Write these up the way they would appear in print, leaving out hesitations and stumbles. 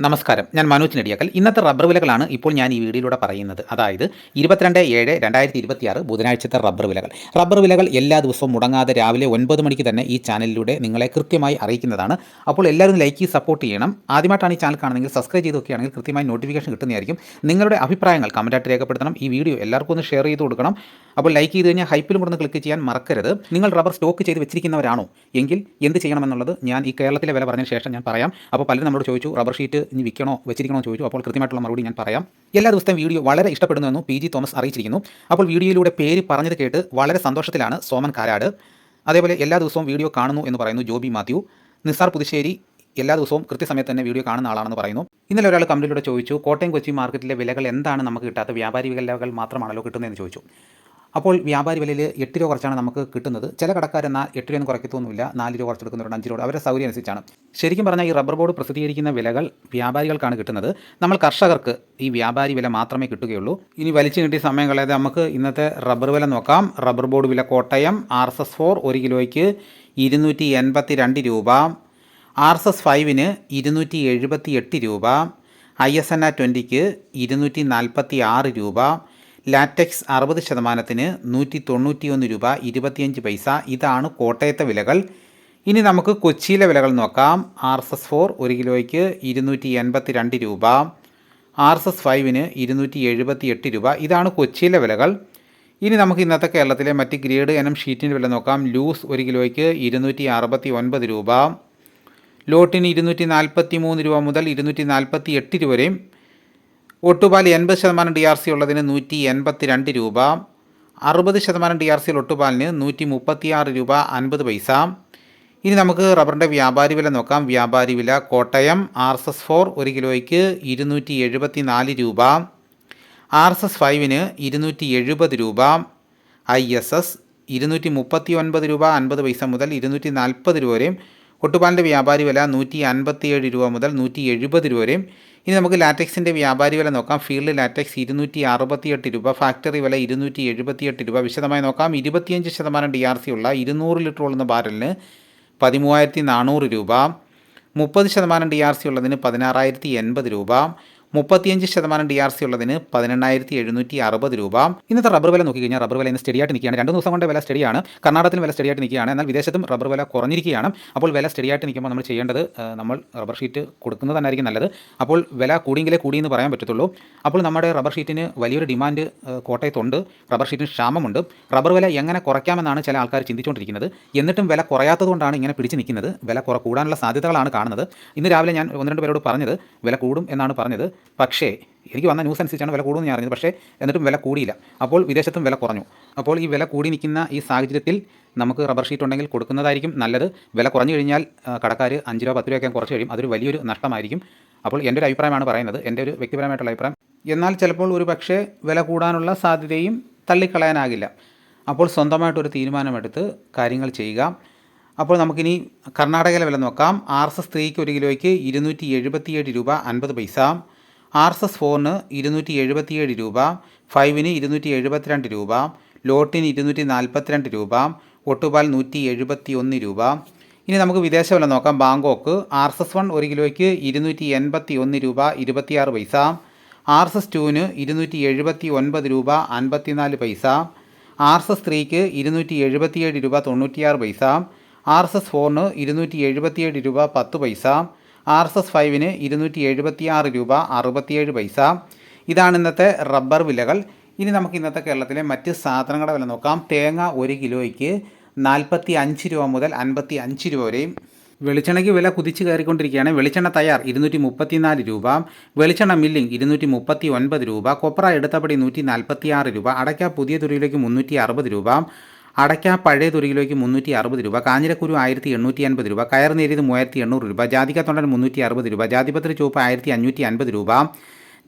നമസ്കാരം, ഞാൻ മനോജ് നെടിയാക്കൽ. ഇന്നത്തെ റബ്ബർ വിലകളാണ് ഇപ്പോൾ ഞാൻ ഈ വീഡിയോയിലൂടെ പറയുന്നത്. അതായത് 22/7/2026 ബുധനാഴ്ചത്തെ റബ്ബർ വിലകൾ. റബ്ബർ വിലകൾ എല്ലാ ദിവസവും മുടങ്ങാതെ രാവിലെ 9 മണിക്ക് തന്നെ ഈ ചാനലിലൂടെ നിങ്ങളെ കൃത്യമായി അറിയിക്കുന്നതാണ്. അപ്പോൾ എല്ലാവരും ലൈക്ക് ചെയ്ത് സപ്പോർട്ട് ചെയ്യണം. ആദ്യമായിട്ടാണ് ഈ ചാനൽ കാണുന്നതെങ്കിൽ സബ്സ്ക്രൈബ് ചെയ്ത് നോക്കുകയാണെങ്കിൽ കൃത്യമായി നോട്ടിഫിക്കേഷൻ കിട്ടുന്നതായിരിക്കും. നിങ്ങളുടെ അഭിപ്രായങ്ങൾ കമൻറ്റായിട്ട് രേഖപ്പെടുത്തണം. ഈ വീഡിയോ എല്ലാവർക്കും ഒന്ന് ഷെയർ ചെയ്ത് കൊടുക്കണം. അപ്പോൾ ലൈക്ക് ചെയ്ത് കഴിഞ്ഞാൽ ഹൈപ്പിലും കൂടെ ക്ലിക്ക് ചെയ്യാൻ മറക്കരുത്. നിങ്ങൾ റബ്ബർ സ്റ്റോക്ക് ചെയ്ത് വെച്ചിരിക്കുന്നവരാണോ എങ്കിൽ എന്ത് ചെയ്യണമെന്നുള്ളത് ഞാൻ ഈ കേരളത്തിലെ വില പറഞ്ഞതിന് ശേഷം ഞാൻ പറയാം. അപ്പോൾ പലരും നമ്മളോട് ചോദിച്ചു റബ്ബർ ഷീറ്റ് ഇനി വിൽക്കണോ വെച്ചിരിക്കണോ ചോദിച്ചു. അപ്പോൾ കൃത്യമായിട്ടുള്ള മറുപടി ഞാൻ പറയാം. എല്ലാ ദിവസത്തെയും വീഡിയോ വളരെ ഇഷ്ടപ്പെടുന്നുവെന്ന് PG തോമസ് അറിയിച്ചിരിക്കുന്നു. അപ്പോൾ വീഡിയോയിലൂടെ പേര് പറഞ്ഞത് കേട്ട് വളരെ സന്തോഷത്തിലാണ് സോമൻ കാരാട്. അതേപോലെ എല്ലാ ദിവസവും വീഡിയോ കാണുന്നു എന്ന് പറയുന്നു ജോബി മാത്യു. നിസാർ പുതുശ്ശേരി എല്ലാ ദിവസവും കൃത്യസമയത്ത് തന്നെ വീഡിയോ കാണുന്ന ആളാണെന്ന് പറയുന്നു. ഇന്നലെ ഒരാൾ കമൻറ്റിലൂടെ ചോദിച്ചു കോട്ടയം കൊച്ചി മാർക്കറ്റിലെ വിലകൾ എന്താണ് നമുക്ക് കിട്ടാത്ത, വ്യാപാരി വിലകൾ മാത്രമാണല്ലോ കിട്ടുന്നതെന്ന് ചോദിച്ചു. അപ്പോൾ വ്യാപാരി വിലയിൽ 8 രൂപ കുറച്ചാണ് നമുക്ക് കിട്ടുന്നത്. ചില കടക്കാരെന്നാൽ 8 രൂപയൊന്നും കുറയ്ക്കത്തൊന്നുമില്ല, 4 രൂപ കുറച്ചെടുക്കുന്നവരുണ്ട്, 5 രൂപ, അവരുടെ സൗകര്യം അനുസരിച്ചാണ്. ശരിക്കും പറഞ്ഞാൽ ഈ റബ്ബർ ബോർഡ് പ്രസിദ്ധീകരിക്കുന്ന വിലകൾ വ്യാപാരികൾക്കാണ് കിട്ടുന്നത്. നമ്മൾ കർഷകർക്ക് ഈ വ്യാപാരി വില മാത്രമേ കിട്ടുകയുള്ളൂ. ഇനി വലിച്ചു കിട്ടിയ സമയം കളയാതെ നമുക്ക് ഇന്നത്തെ റബ്ബർ വില നോക്കാം. റബ്ബർ ബോർഡ് വില കോട്ടയം RSS4 1 കിലോയ്ക്ക് 282 രൂപ, RSS 5-ന് 278 രൂപ, ISNA 20-ക്ക് 246 രൂപ, ലാറ്റക്സ് 60%-ന് 191 രൂപ 25 പൈസ. ഇതാണ് കോട്ടയത്തെ വിലകൾ. ഇനി നമുക്ക് കൊച്ചിയിലെ വിലകൾ നോക്കാം. RSS4 1 കിലോയ്ക്ക് 282 രൂപ, RSS 5-ന് 278 രൂപ. ഇതാണ് കൊച്ചിയിലെ വിലകൾ. ഇനി നമുക്ക് ഇന്നത്തെ കേരളത്തിലെ മറ്റ് ഗ്രേഡ് ഇനം ഷീറ്റിൻ്റെ വില നോക്കാം. ലൂസ് 1 കിലോയ്ക്ക് 269 രൂപ, ലോട്ടിന് 243 രൂപ മുതൽ 248 രൂപ വരെയും, ഒട്ടുപാൽ 80% DRC ഉള്ളതിന് 182 രൂപ, 60% DRC ഒട്ടുപാലിന് 136 രൂപ 50 പൈസ. ഇനി നമുക്ക് റബ്ബറിൻ്റെ വ്യാപാരി വില നോക്കാം. വ്യാപാരി വില കോട്ടയം RSS4 1 കിലോയ്ക്ക് 274 രൂപ, RSS 5-ന് 270 രൂപ, ISS 239 രൂപ 50 പൈസ മുതൽ 240 രൂപ വരെയും, ഒട്ടുപാലിൻ്റെ വ്യാപാരി വില 157 രൂപ മുതൽ 170 രൂപ വരെയും. ഇനി നമുക്ക് ലാറ്റക്സിൻ്റെ വ്യാപാരി വില നോക്കാം. ഫീൽഡ് ലാറ്റക്സ് 268 രൂപ, ഫാക്ടറി വില 278 രൂപ. വിശദമായി നോക്കാം. 25% DRC ഉള്ള 200 ലിറ്റർ ഉള്ളുന്ന ബാരലിന് 13,400 രൂപ, 30% DRC ഉള്ളതിന് 16,080 രൂപ, 35% DRC ഉള്ളതിന് 18,760 രൂപ. ഇന്നത്തെ റബ്ബർ വില നോക്കിക്കഴിഞ്ഞാൽ റബ്ബർ വില ഇന്ന് സ്റ്റഡിയായിട്ട് നിൽക്കുകയാണ്. 2 ദിവസം കൊണ്ട് വില സ്റ്റഡിയാണ്. കർണാടകത്തിൽ വില സ്റ്റഡിയായിട്ട് നിൽക്കുകയാണ്. എന്നാൽ വിദേശത്തും റബ്ബർ വില കുറഞ്ഞിരിക്കുകയാണ്. അപ്പോൾ വില സ്റ്റഡിയായിട്ട് നിൽക്കുമ്പോൾ നമ്മൾ ചെയ്യേണ്ടത് നമ്മൾ റബ്ബർ ഷീറ്റ് കൊടുക്കുന്നത് തന്നെയായിരിക്കും നല്ലത്. അപ്പോൾ വില കൂടിയെങ്കിലേ കൂടിയെന്ന് പറയാൻ പറ്റത്തുള്ളൂ. അപ്പോൾ നമ്മുടെ റബ്ബർ ഷീറ്റിന് വലിയൊരു ഡിമാൻഡ് കോട്ടയത്തുണ്ട്. റബ്ബർ ഷീറ്റിന് ക്ഷാമമുണ്ട്. റബ്ബർ വില എങ്ങനെ കുറയ്ക്കാമെന്നാണ് ചില ആൾക്കാർ ചിന്തിച്ചുകൊണ്ടിരിക്കുന്നത്. എന്നിട്ടും വില കുറയാത്തതുകൊണ്ടാണ് ഇങ്ങനെ പിടിച്ച് നിൽക്കുന്നത്. വില കൂടാനുള്ള സാധ്യതകളാണ് കാണുന്നത്. ഇന്ന് രാവിലെ ഞാൻ 1-2 പേരോട് പറഞ്ഞത് വില കൂടും എന്നാണ് പറഞ്ഞത്. പക്ഷേ എനിക്ക് വന്ന ന്യൂസ് അനുസരിച്ചാണ് വില കൂടുമെന്ന് ഞാൻ അറിഞ്ഞത്. പക്ഷേ എന്നിട്ടും വില കൂടിയില്ല. അപ്പോൾ വിദേശത്തും വില കുറഞ്ഞു. അപ്പോൾ ഈ വില കൂടി നിൽക്കുന്ന ഈ സാഹചര്യത്തിൽ നമുക്ക് റബ്ബർ ഷീറ്റ് ഉണ്ടെങ്കിൽ കൊടുക്കുന്നതായിരിക്കും നല്ലത്. വില കുറഞ്ഞു കഴിഞ്ഞാൽ കടക്കാർ 5 രൂപ 10 രൂപയൊക്കെ കുറച്ച് കഴിയും. അതൊരു വലിയൊരു നഷ്ടമായിരിക്കും. അപ്പോൾ എൻ്റെ ഒരു അഭിപ്രായമാണ് പറയുന്നത്, എൻ്റെ ഒരു വ്യക്തിപരമായിട്ടുള്ള അഭിപ്രായം. എന്നാൽ ചിലപ്പോൾ ഒരു പക്ഷേ വില കൂടാനുള്ള സാധ്യതയും തള്ളിക്കളയാനാകില്ല. അപ്പോൾ സ്വന്തമായിട്ടൊരു തീരുമാനമെടുത്ത് കാര്യങ്ങൾ ചെയ്യുക. അപ്പോൾ നമുക്കിനി കർണാടകയിലെ വില നോക്കാം. RSS 3-ക്ക് 1 കിലോയ്ക്ക് 277 രൂപ 50 പൈസ, RSS 4-ന് 277 രൂപ, 5-ന് 272 രൂപ, ലോട്ടിന് 242 രൂപ, ഒട്ടുപാൽ 171 രൂപ. ഇനി നമുക്ക് വിദേശ വില നോക്കാം. ബാങ്കോക്ക് RSS 1 1 കിലോയ്ക്ക് 281 രൂപ 26 പൈസ, RSS 2-ന് 279 രൂപ 54 പൈസ, RSS 3-ക്ക് 277 രൂപ 96 പൈസ, RSS 4-ന് 277 രൂപ 10 പൈസ, RSS 5-ന് 276 രൂപ 67 പൈസ. ഇതാണ് ഇന്നത്തെ റബ്ബർ വിലകൾ. ഇനി നമുക്ക് ഇന്നത്തെ കേരളത്തിലെ മറ്റ് സാധനങ്ങളുടെ വില നോക്കാം. തേങ്ങ 1 കിലോയ്ക്ക് 45 രൂപ മുതൽ 55 രൂപ വരെയും. വെളിച്ചെണ്ണയ്ക്ക് വില കുതിച്ച് കയറിക്കൊണ്ടിരിക്കുകയാണ്. വെളിച്ചെണ്ണ തയ്യാർ 234 രൂപ, വെളിച്ചെണ്ണ മില്ലിംഗ് 239 രൂപ, കൊപ്ര എടുത്തപടി 146 രൂപ, അടയ്ക്ക പുതിയ തുരിയിലേക്ക് 360 രൂപ, അടയ്ക്ക പഴയ തുരിയിലേക്ക് 360 രൂപ, കാഞ്ഞിരക്കുരു 1,850 രൂപ, കയർ നേരിയത് 3,800 രൂപ, ജാതിക്ക തൊണ്ടൻ 360 രൂപ, ജാതിപത്രി ചുവപ്പ് 1,550 രൂപ,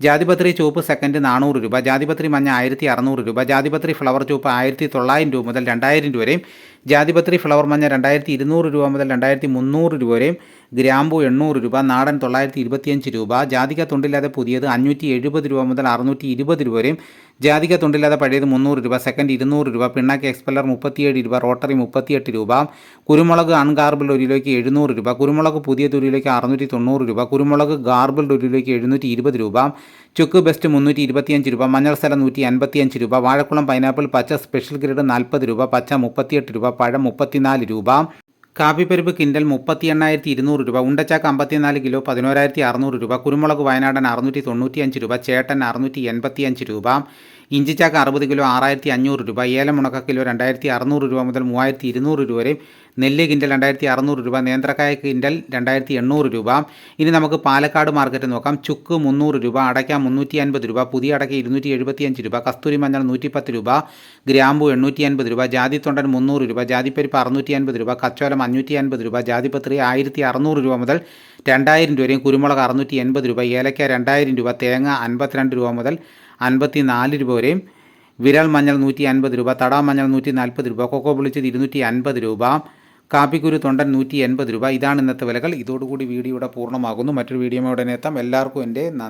ജാതിപത്രി ചുവപ്പ് സെക്കൻഡ് 400 രൂപ, ജാതിപത്രി മഞ്ഞ 1,600 രൂപ, ജാതിപത്രി ഫ്ലവർ ചുവപ്പ് 1,900 രൂപ മുതൽ 2,000 രൂപ വരെയും, ജാതിപത്രി ഫ്ലവർ മഞ്ഞ 2200 രൂപ മുതൽ 2300 രൂപ വരെയും, ഗ്രാമ്പു 800 രൂപ, നാടൻ 925 രൂപ, ജാതിക തൊണ്ടില്ലാതെ പുതിയത് 570 രൂപ മുതൽ 620 രൂപ വരെയും, ജാതിക തൊണ്ടില്ലാതെ പഴയത് 300 രൂപ, സെക്കൻഡ് 200 രൂപ, പിണ്ണാക്ക് എക്സ്പെല്ലർ 37 രൂപ, റോട്ടറി 38 രൂപ, കുരുമുളക് അൺഗാർബിൾഡ് 1 കിലോയ്ക്ക് 700 രൂപ, കുരുമുളക് പുതിയത് 1 കിലോയ്ക്ക് 690 രൂപ, കുരുമുളക് ഗാർബിൾഡ് 1 കിലോയ്ക്ക് 720 രൂപ, ചുക്ക് ബെസ്റ്റ് 325 രൂപ, മഞ്ഞൾ സ്ഥലം 155 രൂപ, വാഴക്കുളം പൈനാപ്പിൾ പച്ച സ്പെഷ്യൽ ഗ്രേഡ് 40 രൂപ, പച്ച 38 രൂപ, പഴം 34 രൂപ, കാപ്പിപ്പരിപ്പ് കിൻഡൽ 38,200 രൂപ, ഉണ്ടച്ചാക്ക് 54 കിലോ 11,600 രൂപ, കുരുമുളക് വയനാടൻ 695 രൂപ, ചേട്ടൻ 685 രൂപ, ഇഞ്ചിച്ചാക്ക് 60 കിലോ 6,500 രൂപ, ഏലം ഉണക്ക കിലോ 2,600 രൂപ മുതൽ 3,200 രൂപ വരെയും, നെല്ല് കിൻഡൽ 2,600 രൂപ, നേന്ത്രക്കായ കിൻഡൽ 2,800 രൂപ. ഇനി നമുക്ക് പാലക്കാട് മാർക്കറ്റ് നോക്കാം. ചുക്ക് 300 രൂപ, അടയ്ക്ക 350 രൂപ, പുതിയ അടയ്ക്ക 275 രൂപ, കസ്തൂരി മഞ്ഞൾ 110 രൂപ, ഗ്രാമ്പു 850 രൂപ, ജാതിത്തൊണ്ടൻ 300 രൂപ, ജാതിപ്പരിപ്പ് 650 രൂപ, കച്ചോലം 550 രൂപ, ജാതിപത്രി 1,600 രൂപ മുതൽ 2,000 രൂപ വരെയും, കുരുമുളക് 680 രൂപ, ഏലക്ക 2,000 രൂപ, തേങ്ങ 52 രൂപ മുതൽ 54 രൂപ വരെയും, വിരൽ മഞ്ഞൾ 150 രൂപ, തടാ മഞ്ഞൾ 140 രൂപ, കൊക്കോ പൊളിച്ചത് 250 രൂപ, കാപ്പിക്കുരു തൊണ്ടൻ 180 രൂപ. ഇതാണ് ഇന്നത്തെ വിലകൾ. ഇതോടുകൂടി വീഡിയോയുടെ പൂർണ്ണമാകുന്നു. മറ്റൊരു വീഡിയോയോടെ എത്താം. എല്ലാവർക്കും എൻ്റെ നന്ദി.